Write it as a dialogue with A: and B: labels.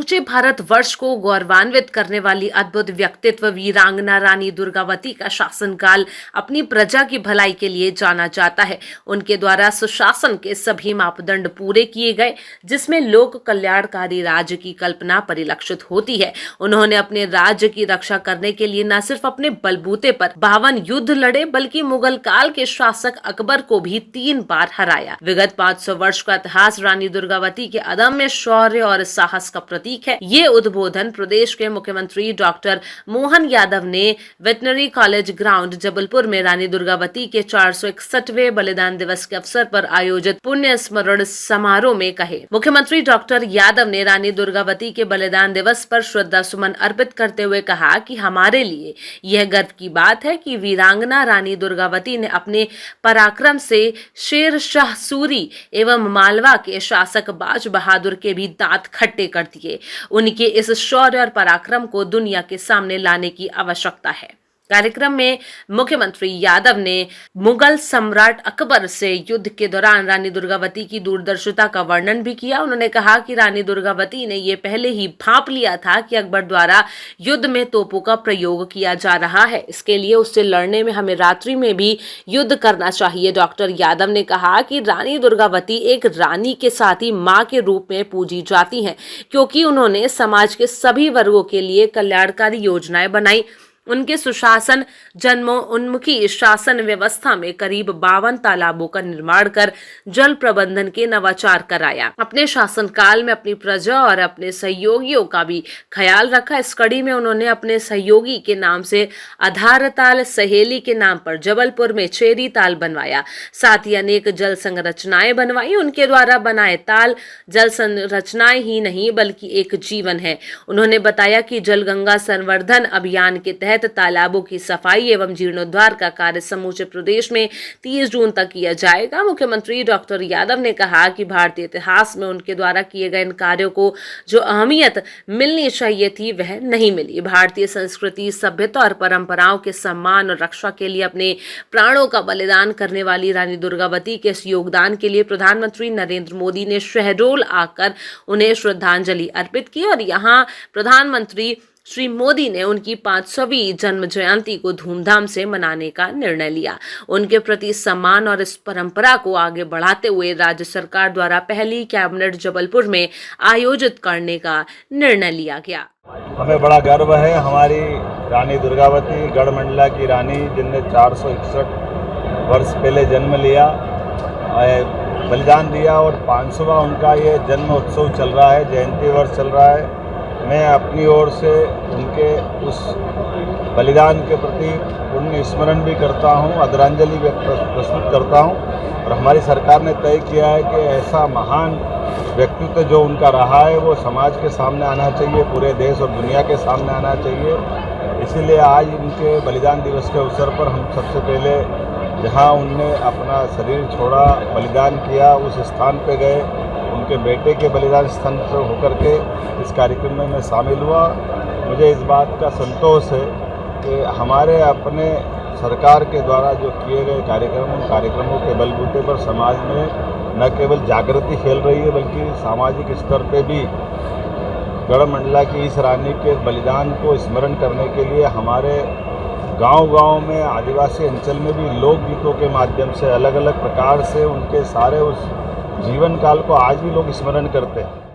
A: समूचे भारतवर्ष को गौरवान्वित करने वाली अद्भुत व्यक्तित्व वीरांगना रानी दुर्गावती का शासनकाल अपनी प्रजा की भलाई के लिए जाना जाता है। उनके द्वारा सुशासन के सभी मापदंड पूरे किए गए, जिसमें लोक कल्याणकारी राज्य की कल्पना परिलक्षित होती है। उन्होंने अपने राज्य की रक्षा करने के लिए न सिर्फ अपने बलबूते पर 52 युद्ध लड़े, बल्कि मुगल काल के शासक अकबर को भी 3 बार हराया। विगत 500 वर्ष का इतिहास रानी दुर्गावती के अदम्य शौर्य और साहस का प्रतीक है। ये उद्बोधन प्रदेश के मुख्यमंत्री डॉक्टर मोहन यादव ने वेटनरी कॉलेज ग्राउंड जबलपुर में रानी दुर्गावती के 461वें बलिदान दिवस के अवसर पर आयोजित पुण्य स्मरण समारोह में कहे। मुख्यमंत्री डॉक्टर यादव ने रानी दुर्गावती के बलिदान दिवस पर श्रद्धा सुमन अर्पित करते हुए कहा कि हमारे लिए यह गर्व की बात है कि वीरांगना रानी दुर्गावती ने अपने पराक्रम से शेर शाह सूरी एवं मालवा के शासक बाज बहादुर के भी दांत खट्टे कर दिए। उनके इस शौर्य और पराक्रम को दुनिया के सामने लाने की आवश्यकता है। कार्यक्रम में मुख्यमंत्री यादव ने मुगल सम्राट अकबर से युद्ध के दौरान रानी दुर्गावती की दूरदर्शिता का वर्णन भी किया। उन्होंने कहा कि रानी दुर्गावती ने ये पहले ही भांप लिया था कि अकबर द्वारा युद्ध में तोपों का प्रयोग किया जा रहा है, इसके लिए उससे लड़ने में हमें रात्रि में भी युद्ध करना चाहिए। डॉक्टर यादव ने कहा कि रानी दुर्गावती एक रानी के साथ ही माँ के रूप में पूजी जाती हैं, क्योंकि उन्होंने समाज के सभी वर्गों के लिए कल्याणकारी योजनाएं बनाई। उनके सुशासन जन्मोन्मुखी शासन व्यवस्था में करीब 52 तालाबों का निर्माण कर जल प्रबंधन के नवाचार कराया। अपने शासनकाल में अपनी प्रजा और अपने सहयोगियों का भी ख्याल रखा। इस कड़ी में उन्होंने अपने सहयोगी के नाम से आधार ताल, सहेली के नाम पर जबलपुर में चेरी ताल बनवाया। साथ ही अनेक जल संरचनाएं बनवाई। उनके द्वारा बनाए ताल जल संरचनाएं ही नहीं बल्कि एक जीवन है। उन्होंने बताया कि जल गंगा संवर्धन अभियान के तहत तालाबों की सफाई एवं जीर्णोद्धार का कार्य समूचे प्रदेश में 30 जून तक किया जाएगा। मुख्यमंत्री डॉक्टर यादव ने कहा कि भारतीय इतिहास में उनके द्वारा किए गए इन कार्यों को जो अहमियत मिलनी चाहिए थी वह नहीं मिली। भारतीय संस्कृति, सभ्यता और परंपराओं के सम्मान और रक्षा के लिए अपने प्राणों का बलिदान करने वाली रानी दुर्गावती के इस योगदान के लिए प्रधानमंत्री नरेंद्र मोदी ने शहडोल आकर उन्हें श्रद्धांजलि अर्पित की और यहाँ प्रधानमंत्री श्री मोदी ने उनकी 500वीं जन्म जयंती को धूमधाम से मनाने का निर्णय लिया। उनके प्रति सम्मान और इस परंपरा को आगे बढ़ाते हुए राज्य सरकार द्वारा पहली कैबिनेट जबलपुर में आयोजित करने का निर्णय लिया गया।
B: हमें बड़ा गर्व है हमारी रानी दुर्गावती गढ़मंडला की रानी, जिनने 461 वर्ष पहले जन्म लिया, बलिदान दिया और 500वां उनका ये जन्म उत्सव चल रहा है, जयंती वर्ष चल रहा है। मैं अपनी ओर से उनके उस बलिदान के प्रति पुण्य स्मरण भी करता हूं, आदरांजलि प्रस्तुत करता हूं। और हमारी सरकार ने तय किया है कि ऐसा महान व्यक्तित्व जो उनका रहा है वो समाज के सामने आना चाहिए, पूरे देश और दुनिया के सामने आना चाहिए। इसीलिए आज उनके बलिदान दिवस के अवसर पर हम सबसे पहले जहां उनने अपना शरीर छोड़ा, बलिदान किया, उस स्थान पे गए। उनके बेटे के बलिदान स्थान से होकर के इस कार्यक्रम में मैं शामिल हुआ। मुझे इस बात का संतोष है कि हमारे अपने सरकार के द्वारा जो किए गए कार्यक्रमों के बलबूते पर समाज में न केवल जागृति फैल रही है बल्कि सामाजिक स्तर पे भी गढ़मंडला की इस रानी के बलिदान को स्मरण करने के लिए हमारे गांव-गांव में, आदिवासी अंचल में भी लोकगीतों के माध्यम से अलग अलग प्रकार से उनके सारे उस जीवन काल को आज भी लोग स्मरण करते हैं।